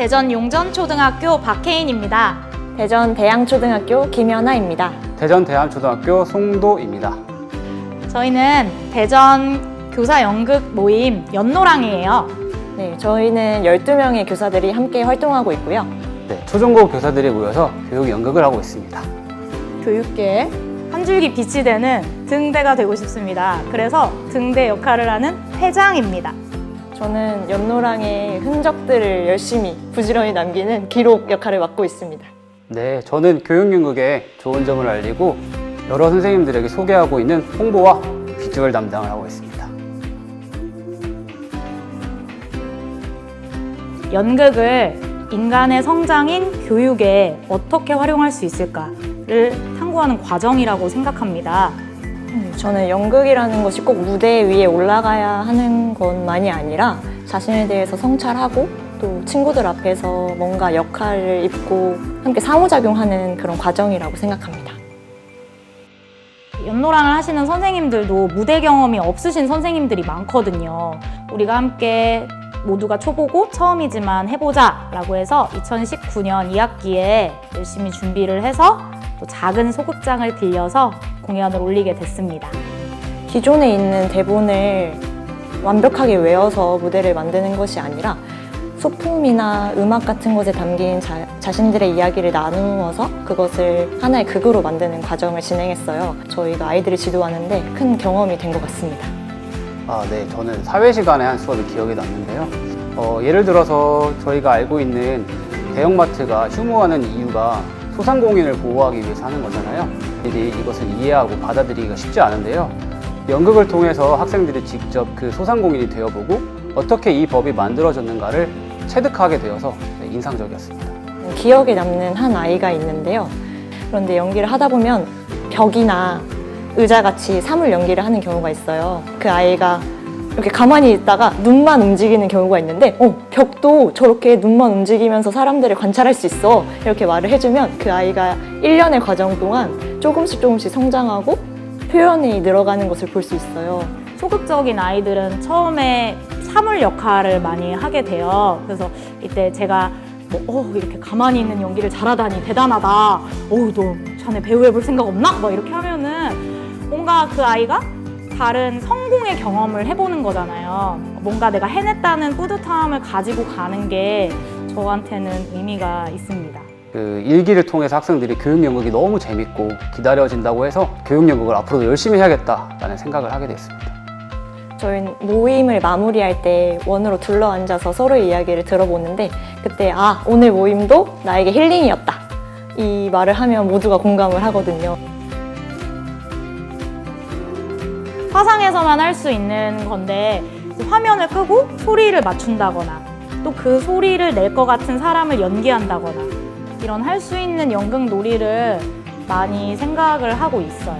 대전 용전초등학교 박혜인입니다. 대전 대양초등학교 김연아입니다. 대전 대암초등학교 송도입니다. 저희는 대전 교사 연극 모임 연노랑이에요. 네, 저희는 12명의 교사들이 함께 활동하고 있고요. 네, 초중고 교사들이 모여서 교육 연극을 하고 있습니다. 교육계에 한 줄기 빛이 되는 등대가 되고 싶습니다. 그래서 등대 역할을 하는 회장입니다. 저는 연노랑의 흔적들을 열심히 부지런히 남기는 기록 역할을 맡고 있습니다. 네, 저는 교육 연극의 좋은 점을 알리고 여러 선생님들에게 소개하고 있는 홍보와 비주얼 담당을 하고 있습니다. 연극을 인간의 성장인 교육에 어떻게 활용할 수 있을까를 탐구하는 과정이라고 생각합니다. 저는 연극이라는 것이 꼭 무대 위에 올라가야 하는 것만이 아니라 자신에 대해서 성찰하고 또 친구들 앞에서 뭔가 역할을 입고 함께 상호작용하는 그런 과정이라고 생각합니다. 연노랑을 하시는 선생님들도 무대 경험이 없으신 선생님들이 많거든요. 우리가 함께 모두가 초보고 처음이지만 해보자 라고 해서 2019년 2학기에 열심히 준비를 해서 또 작은 소극장을 빌려서 공연을 올리게 됐습니다. 기존에 있는 대본을 완벽하게 외워서 무대를 만드는 것이 아니라 소품이나 음악 같은 것에 담긴 자신들의 이야기를 나누어서 그것을 하나의 극으로 만드는 과정을 진행했어요. 저희가 아이들을 지도하는데 큰 경험이 된 것 같습니다. 네, 저는 사회 시간에 한 수업이 기억에 남는데요. 예를 들어서 저희가 알고 있는 대형마트가 휴무하는 이유가 소상공인을 보호하기 위해서 하는 거잖아요. 이것을 이해하고 받아들이기가 쉽지 않은데요. 연극을 통해서 학생들이 직접 그 소상공인이 되어보고 어떻게 이 법이 만들어졌는가를 체득하게 되어서 인상적이었습니다. 기억에 남는 한 아이가 있는데요. 그런데 연기를 하다 보면 벽이나 의자같이 사물 연기를 하는 경우가 있어요. 그 아이가 이렇게 가만히 있다가 눈만 움직이는 경우가 있는데 벽도 저렇게 눈만 움직이면서 사람들을 관찰할 수 있어 이렇게 말을 해주면 그 아이가 1년의 과정 동안 조금씩 성장하고 표현이 늘어가는 것을 볼 수 있어요. 소극적인 아이들은 처음에 사물 역할을 많이 하게 돼요. 그래서 이때 제가 이렇게 가만히 있는 연기를 잘하다니 대단하다. 너 자네 배우 해볼 생각 없나? 막 이렇게 하면은 뭔가 그 아이가 다른 성공의 경험을 해보는 거잖아요. 뭔가 내가 해냈다는 뿌듯함을 가지고 가는 게 저한테는 의미가 있습니다. 그 일기를 통해서 학생들이 교육 연극이 너무 재밌고 기다려진다고 해서 교육 연극을 앞으로도 열심히 해야겠다라는 생각을 하게 됐습니다. 저희는 모임을 마무리할 때 원으로 둘러앉아서 서로의 이야기를 들어보는데 그때 오늘 모임도 나에게 힐링이었다 이 말을 하면 모두가 공감을 하거든요. 화상에서만 할 수 있는 건데 화면을 끄고 소리를 맞춘다거나 또 그 소리를 낼 것 같은 사람을 연기한다거나 이런 할 수 있는 연극 놀이를 많이 생각을 하고 있어요.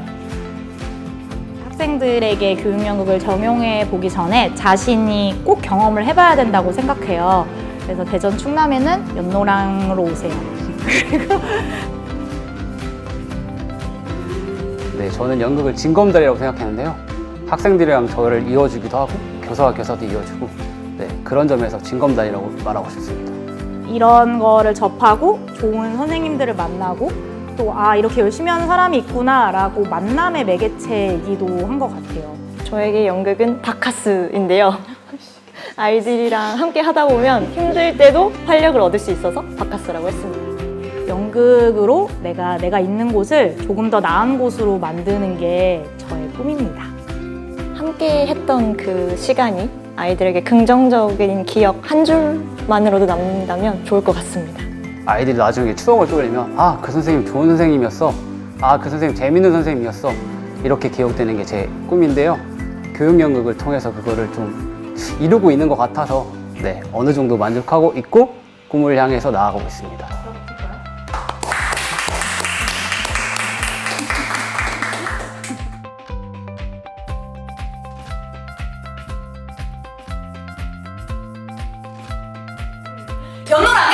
학생들에게 교육연극을 적용해 보기 전에 자신이 꼭 경험을 해봐야 된다고 생각해요. 그래서 대전 충남에는 연노랑으로 오세요. 네, 저는 연극을 징검다리라고 생각했는데요. 학생들이랑 저를 이어주기도 하고 교사와 교사도 이어주고 그런 점에서 징검다리라고 말하고 싶습니다. 이런 거를 접하고 좋은 선생님들을 만나고 또 이렇게 열심히 하는 사람이 있구나 라고 만남의 매개체이기도 한 것 같아요. 저에게 연극은 바카스인데요. 아이들이랑 함께 하다 보면 힘들 때도 활력을 얻을 수 있어서 바카스라고 했습니다. 연극으로 내가 있는 곳을 조금 더 나은 곳으로 만드는 게 저의 꿈입니다. 함께 했던 그 시간이 아이들에게 긍정적인 기억 한 줄만으로도 남는다면 좋을 것 같습니다. 아이들이 나중에 추억을 떠올리면 그 선생님 좋은 선생님이었어, 그 선생님 재밌는 선생님이었어 이렇게 기억되는 게 제 꿈인데요. 교육 연극을 통해서 그거를 좀 이루고 있는 것 같아서 어느 정도 만족하고 있고 꿈을 향해서 나아가고 있습니다. 연노랑